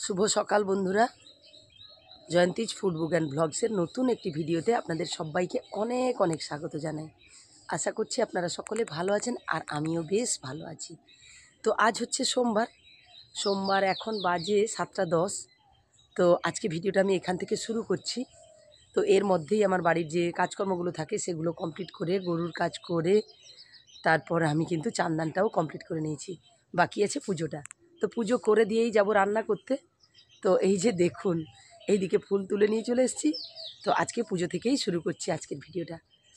শুভ সকাল বন্ধুরা, জয়ন্তীজ food book and ব্লগসের নতুন একটি ভিডিওতে আপনাদের সবাইকে অনেক অনেক স্বাগত জানাই। আশা করছি আপনারা সকলে ভালো আছেন আর আমিও বেশ ভালো আছি। তো আজ হচ্ছে সোমবার এখন বাজে 7:10। তো আজকে ভিডিওটা আমি এখান থেকে শুরু করছি। তো এর মধ্যেই আমার বাড়ির যে কাজকর্মগুলো থাকে সেগুলো কমপ্লিট করে, গরুর কাজ করে, তারপর আমি কিন্তু চান্দানটাও কমপ্লিট করে নিয়েছি। বাকি আছে পুজোটা। তো পুজো করে দিয়েই যাব রান্না করতে। তো এই যে দেখুন, এইদিকে ফুল তুলে নিয়ে চলে এসেছি। তো আজকে পুজো থেকেই শুরু করছি আজকের ভিডিওটা।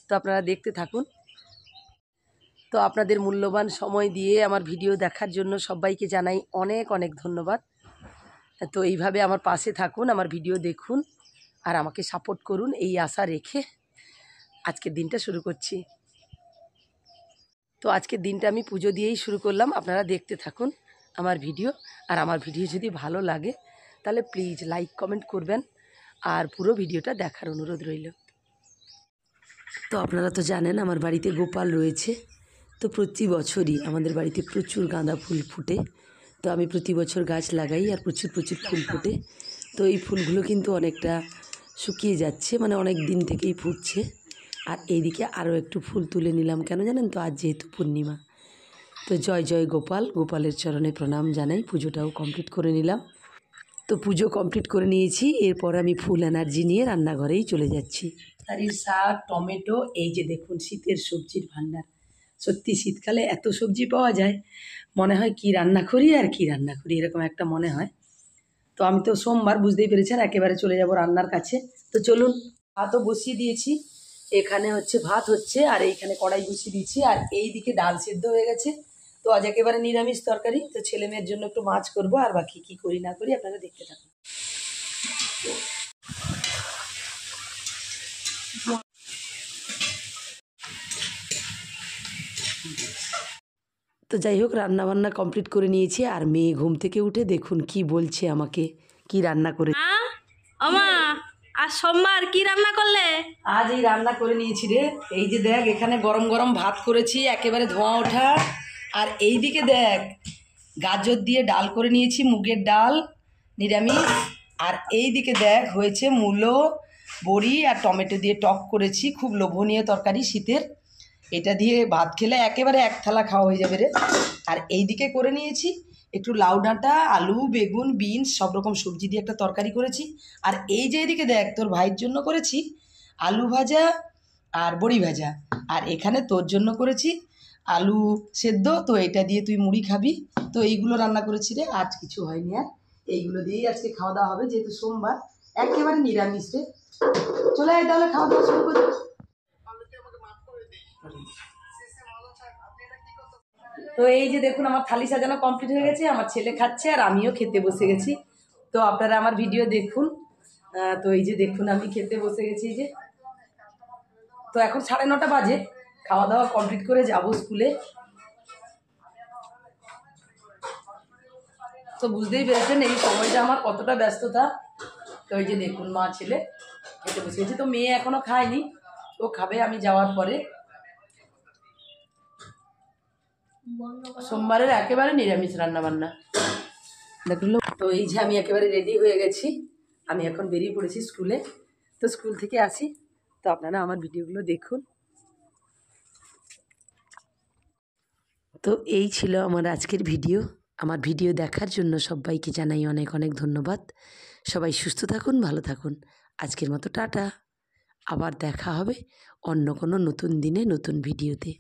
তো আপনারা দেখতে থাকুন। তো আপনাদের মূল্যবান সময় দিয়ে আমার ভিডিও দেখার জন্য সবাইকে জানাই অনেক অনেক ধন্যবাদ। তো এইভাবে আমার পাশে থাকুন, আমার ভিডিও দেখুন আর আমাকে সাপোর্ট করুন, এই আশা রেখে আজকের দিনটা শুরু করছি। তো আজকের দিনটা আমি পুজো দিয়েই শুরু করলাম। আপনারা দেখতে থাকুন আমার ভিডিও। আর আমার ভিডিও যদি ভালো লাগে তাহলে প্লিজ লাইক কমেন্ট করবেন আর পুরো ভিডিওটা দেখার অনুরোধ রইল। তো আপনারা তো জানেন আমার বাড়িতে গোপাল রয়েছে। তো প্রতি বছরই আমাদের বাড়িতে প্রচুর গাঁদা ফুল ফুটে। তো আমি প্রতি বছর গাছ লাগাই আর প্রচুর প্রচুর ফুল ফোটে। তো এই ফুলগুলো কিন্তু অনেকটা শুকিয়ে যাচ্ছে, মানে অনেক দিন থেকেই ফুটছে। আর এইদিকে আরও একটু ফুল তুলে নিলাম, কেন জানেন তো, আজ যেহেতু পূর্ণিমা। তো জয় জয় গোপাল, গোপালের চরণে প্রণাম জানাই। পুজোটাও কমপ্লিট করে নিলাম। তো পুজো কমপ্লিট করে নিয়েছি। এরপর আমি ফুল এনার্জি নিয়ে রান্নাঘরেই চলে যাচ্ছি। তারির শাক, টমেটো, এই যে দেখুন শীতের সবজির ভাণ্ডার। সত্যি শীতকালে এত সবজি পাওয়া যায়, মনে হয় কি রান্না করি আর কি রান্না করি, এরকম একটা মনে হয়। তো আমি তো সোমবার, বুঝতেই পেরেছেন, একেবারে চলে যাব রান্নার কাছে। তো চলুন, ভাতও বসিয়ে দিয়েছি। এখানে হচ্ছে ভাত হচ্ছে আর এইখানে কড়াই বসিয়ে দিয়েছি। আর এই দিকে ডাল সেদ্ধ হয়ে গেছে। তো আজ একেবারে নিরামিষ তরকারি। তো ছেলে মেয়ের জন্য একটু মাছ করব, আর বাকি কি করি না করি আপনারা দেখতে থাকুন। তো যাই হোক, রান্নাবান্না কমপ্লিট করে নিয়েছি। আর মেয়ে ঘুম থেকে উঠে দেখুন কি বলছে আমাকে, কি রান্না করে। ওমা, আজ সোমবার কি রান্না করলে? আজ এই রান্না করে নিয়েছি রে। এই যে দেখ, এখানে গরম গরম ভাত করেছি, একেবারে ধোঁয়া ওঠা। আর এই দিকে দেখ, গাজর দিয়ে ডাল করে নিয়েছি, মুগের ডাল নিরামিষ। আর এই দিকে দেখ হয়েছে মূলো, বড়ি আর টমেটো দিয়ে টক করেছি, খুব লোভনীয় তরকারি শীতের। এটা দিয়ে ভাত খেলে একেবারে এক থালা খাওয়া হয়ে যাবে রে। আর এই দিকে করে নিয়েছি একটু লাউ ডাঁটা, আলু, বেগুন, বিনস সব রকম সবজি দিয়ে একটা তরকারি করেছি। আর এই যে এদিকে দেখ, তোর ভাইয়ের জন্য করেছি আলু ভাজা আর বড়ি ভাজা। আর এখানে তোর জন্য করেছি আলু সেদ্ধ। তো এটা দিয়ে তুই মুড়ি খাবি। তো এইগুলো রান্না করেছি রে, আজ কিছু হয়নি। আর এইগুলো দিয়েই আজকে খাওয়া দাওয়া হবে, যেহেতু সোমবার একেবারে নিরামিষ রে। চলে আয় তাহলে, খাওয়া দাওয়া শুরু করি। তো এই যে দেখুন, আমার থালি সাজানো কমপ্লিট হয়ে গেছে, আমার ছেলে খাচ্ছে আর আমিও খেতে বসে গেছি। তো আপনারা আমার ভিডিও দেখুন। তো এই যে দেখুন, আমি খেতে বসে গেছি। এই যে, তো এখন 9:30 বাজে, খাওয়া দাওয়া কমপ্লিট করে যাব স্কুলে। তো বুঝতেই পেরেছেন এই সময়টা আমার কতটা ব্যস্ততা। তো এই যে দেখুন, মা ছেলে খেতে বসে গেছি। তো মেয়ে এখনো খায়নি, ও খাবে আমি যাওয়ার পরে। সোমবারের একেবারে নিরামিষ রান্না বান্না দেখলো। তো এই যে আমি একেবারে রেডি হয়ে গেছি, আমি এখন বেরিয়ে পড়েছি স্কুলে। তো স্কুল থেকে আসি। তো আপনারা আমার ভিডিওগুলো দেখুন। তো এই ছিল আমার আজকের ভিডিও। আমার ভিডিও দেখার জন্য সবাইকে জানাই অনেক অনেক ধন্যবাদ। সবাই সুস্থ থাকুন, ভালো থাকুন। আজকের মতো টাটা। আবার দেখা হবে অন্য কোনো নতুন দিনে নতুন ভিডিওতে।